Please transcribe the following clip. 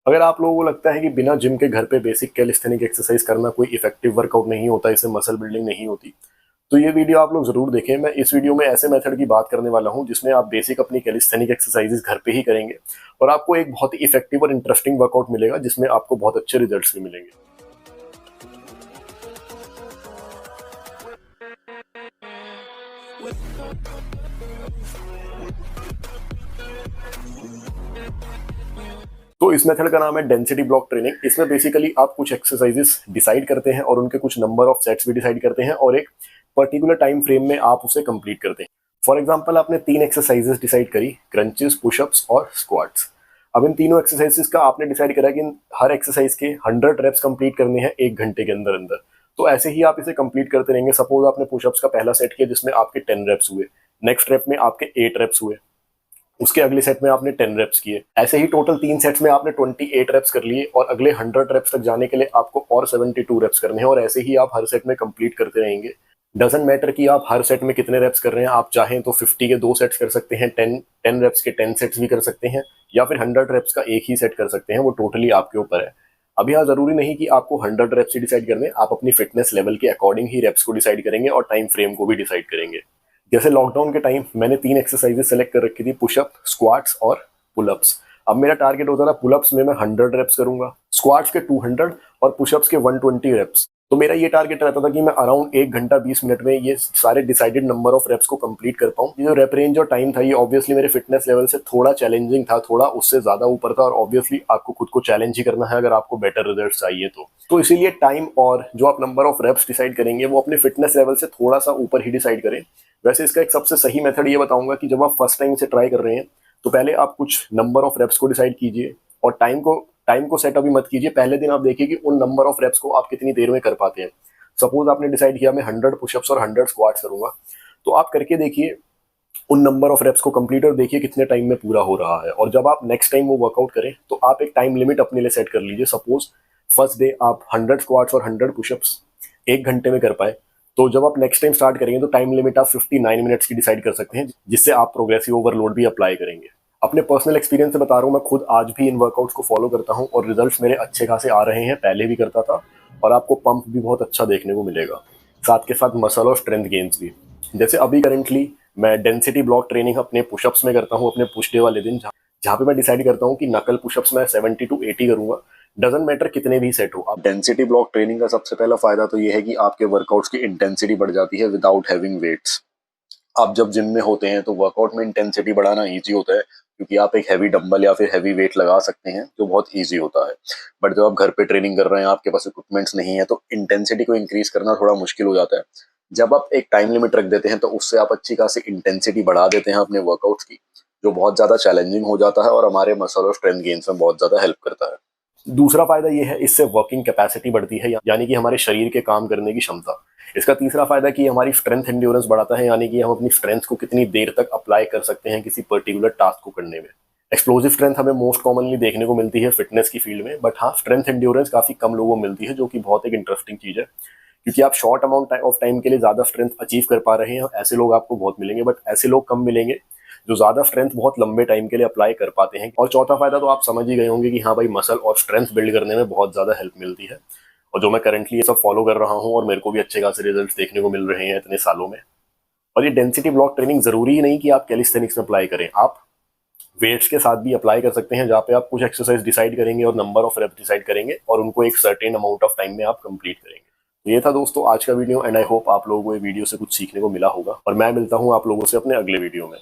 अगर आप लोगों को लगता है कि बिना जिम के घर पे बेसिक कैलिस्थेनिक एक्सरसाइज करना कोई इफेक्टिव वर्कआउट नहीं होता, इससे मसल बिल्डिंग नहीं होती, तो ये वीडियो आप लोग जरूर देखें। मैं इस वीडियो में ऐसे मेथड की बात करने वाला हूं जिसमें आप बेसिक अपनी कैलिस्थेनिक एक्सरसाइजेस घर पे ही करेंगे और आपको एक बहुत ही इफेक्टिव और इंटरेस्टिंग वर्कआउट मिलेगा जिसमें आपको बहुत अच्छे रिजल्ट्स भी मिलेंगे। तो इस मेथड का नाम है डेंसिटी ब्लॉक ट्रेनिंग। इसमें बेसिकली आप कुछ एक्सरसाइजेस डिसाइड करते हैं और उनके कुछ नंबर ऑफ सेट्स भी डिसाइड करते हैं और एक पर्टिकुलर टाइम फ्रेम में आप उसे कंप्लीट करते हैं। फॉर एग्जांपल आपने 3 एक्सरसाइजेस डिसाइड करी, क्रंचेस, पुशअप्स और स्क्वाट्स। अब इन तीनों एक्सरसाइजेस का आपने डिसाइड करा कि हर एक्सरसाइज के 100 रेप्स कंप्लीट करने हैं 1 घंटे के अंदर अंदर। तो ऐसे ही आप इसे कंप्लीट करते रहेंगे। सपोज आपने पुशअप्स का पहला सेट किया जिसमें आपके 10 रेप्स हुए, नेक्स्ट रेप में आपके 8 रेप्स हुए, उसके अगले सेट में आपने 10 रेप्स किए। ऐसे ही टोटल 3 सेट्स में आपने 28 रेप्स कर लिए और अगले 100 रेप्स तक जाने के लिए आपको और 72 रेप्स करने हैं और ऐसे ही आप हर सेट में कंप्लीट करते रहेंगे। डजंट मैटर कि आप हर सेट में कितने रेप्स कर रहे हैं, आप चाहें तो 50 के 2 सेट्स कर सकते हैं, 10 रेप्स के 10 सेट्स भी कर सकते हैं या फिर 100 रेप्स का एक ही सेट कर सकते हैं। वो टोटली आपके ऊपर है। अब यहाँ जरूरी नहीं कि आपको 100 रेप्स ही डिसाइड करने, आप अपनी फिटनेस लेवल के अकॉर्डिंग ही रेप्स को डिसाइड करेंगे और टाइम फ्रेम को भी डिसाइड करेंगे। जैसे लॉकडाउन के टाइम मैंने 3 एक्सरसाइजेस सेलेक्ट कर रखी थी, पुशअप, स्क्वाट्स और पुलअप्स। अब मेरा टारगेट होता था पुलअप्स में मैं 100 रेप्स करूंगा, स्क्वाट्स के 200 और पुशअप्स के 120 रेप्स। तो मेरा ये टारगेट रहता था कि मैं अराउंड 1 घंटा 20 मिनट में ये सारे डिसाइडेड नंबर ऑफ रेप्स को कंप्लीट कर पाऊं। ये जो रेप रेंज और टाइम था ये ऑब्वियसली मेरे फिटनेस लेवल से थोड़ा चैलेंजिंग था, थोड़ा उससे ज्यादा ऊपर था और ऑब्वियसली आपको खुद को चैलेंज ही करना है अगर आपको बेटर रिजल्ट चाहिए तो इसीलिए टाइम और जो आप नंबर ऑफ रेप्स डिसाइड करेंगे वो अपने फिटनेस लेवल से थोड़ा सा ऊपर ही डिसाइड करें। वैसे इसका एक सबसे सही मेथड ये बताऊंगा कि जब आप फर्स्ट टाइम से ट्राई कर रहे हैं तो पहले आप कुछ नंबर ऑफ रेप्स को डिसाइड कीजिए और टाइम को सेट अभी मत कीजिए। पहले दिन आप देखिए कि उन नंबर ऑफ रेप्स को आप कितनी देर में कर पाते हैं। सपोज आपने डिसाइड किया मैं 100 पुशअप्स और 100 स्क्वाट्स करूंगा, तो आप करके देखिए उन नंबर ऑफ रेप्स को कंप्लीट और देखिए कितने टाइम में पूरा हो रहा है। और जब आप नेक्स्ट टाइम वो वर्कआउट करें तो आप एक टाइम लिमिट अपने लिए सेट कर लीजिए। सपोज फर्स्ट डे आप 100 स्क्वाट्स और 100 पुशअप्स 1 घंटे में कर पाए, तो जब आप नेक्स्ट टाइम स्टार्ट करेंगे तो टाइम लिमिट आप 59 मिनट्स की डिसाइड कर सकते हैं, जिससे आप प्रोग्रेसिव ओवरलोड भी अप्लाई करेंगे। अपने पर्सनल एक्सपीरियंस से बता रहा हूँ, मैं खुद आज भी इन वर्कआउट्स को फॉलो करता हूँ और रिजल्ट्स मेरे अच्छे खासे आ रहे हैं, पहले भी करता था और आपको पंप भी बहुत अच्छा देखने को मिलेगा, साथ के साथ मसल और स्ट्रेंथ गेन्स भी। जैसे अभी करेंटली मैं डेंसिटी ब्लॉक ट्रेनिंग अपने पुशअप्स में करता हूँ अपने पुश डे वाले दिन, जहाँ पे मैं डिसाइड करता हूँ कि नकल पुशअप्स मैं 70 to 80 करूंगा। डजंट मैटर कितने भी सेट हो। अब डेंसिटी ब्लॉक ट्रेनिंग का सबसे पहला फायदा तो ये है कि आपके वर्कआउट्स की इंटेंसिटी बढ़ जाती है विदाउट हैविंग वेट्स। आप जब जिम में होते हैं तो वर्कआउट में इंटेंसिटी बढ़ाना इजी होता है क्योंकि आप एक हैवी डंबल या फिर हैवी वेट लगा सकते हैं जो बहुत इजी होता है। बट जब आप घर पे ट्रेनिंग कर रहे हैं, आपके पास इक्विपमेंट्स नहीं है, तो इंटेंसिटी को इंक्रीज करना थोड़ा मुश्किल हो जाता है। जब आप एक टाइम लिमिट रख देते हैं तो उससे आप अच्छी खासी इंटेंसिटी बढ़ा देते हैं अपने वर्कआउट्स की, जो बहुत ज्यादा चैलेंजिंग हो जाता है और हमारे मसल और स्ट्रेंथ गेन्स में बहुत ज्यादा हेल्प करता है। दूसरा फायदा ये है, इससे वर्किंग कैपेसिटी बढ़ती है, यानी कि हमारे शरीर के काम करने की क्षमता। इसका तीसरा फायदा कि हमारी स्ट्रेंथ एंड्योरेंस बढ़ाता है, यानी कि हम अपनी स्ट्रेंथ को कितनी देर तक अप्लाई कर सकते हैं किसी पर्टिकुलर टास्क को करने में। एक्सप्लोजिव स्ट्रेंथ हमें मोस्ट कॉमनली देखने को मिलती है फिटनेस की फील्ड में, बट हाँ, स्ट्रेंथ एंड्योरेंस काफी कम लोगों को मिलती है, जो कि बहुत एक इंटरेस्टिंग चीज है क्योंकि आप शॉर्ट अमाउंट ऑफ टाइम के लिए ज्यादा स्ट्रेंथ अचीव कर पा रहे हैं। ऐसे लोग आपको बहुत मिलेंगे, बट ऐसे लोग कम मिलेंगे जो ज्यादा स्ट्रेंथ बहुत लंबे टाइम के लिए अप्लाई कर पाते हैं। और चौथा फायदा तो आप समझ ही गए होंगे कि हाँ भाई, मसल और स्ट्रेंथ बिल्ड करने में बहुत ज्यादा हेल्प मिलती है और जो मैं करंटली ये सब फॉलो कर रहा हूँ और मेरे को भी अच्छे खासे रिजल्ट्स देखने को मिल रहे हैं इतने सालों में। और ये डेंसिटी ब्लॉक ट्रेनिंग जरूरी ही नहीं कि आप कैलिस्थेनिक्स में अप्लाई करें, आप वेट्स के साथ भी अप्लाई कर सकते हैं, जहाँ पे आप कुछ एक्सरसाइज डिसाइड करेंगे और नंबर ऑफ रेप्स डिसाइड करेंगे और उनको एक सर्टेन अमाउंट ऑफ टाइम में आप कंप्लीट करेंगे। तो ये था दोस्तों आज का वीडियो एंड आई होप आप लोगों को ये वीडियो से कुछ सीखने को मिला होगा और मैं मिलता हूँ आप लोगों से अपने अगले वीडियो में।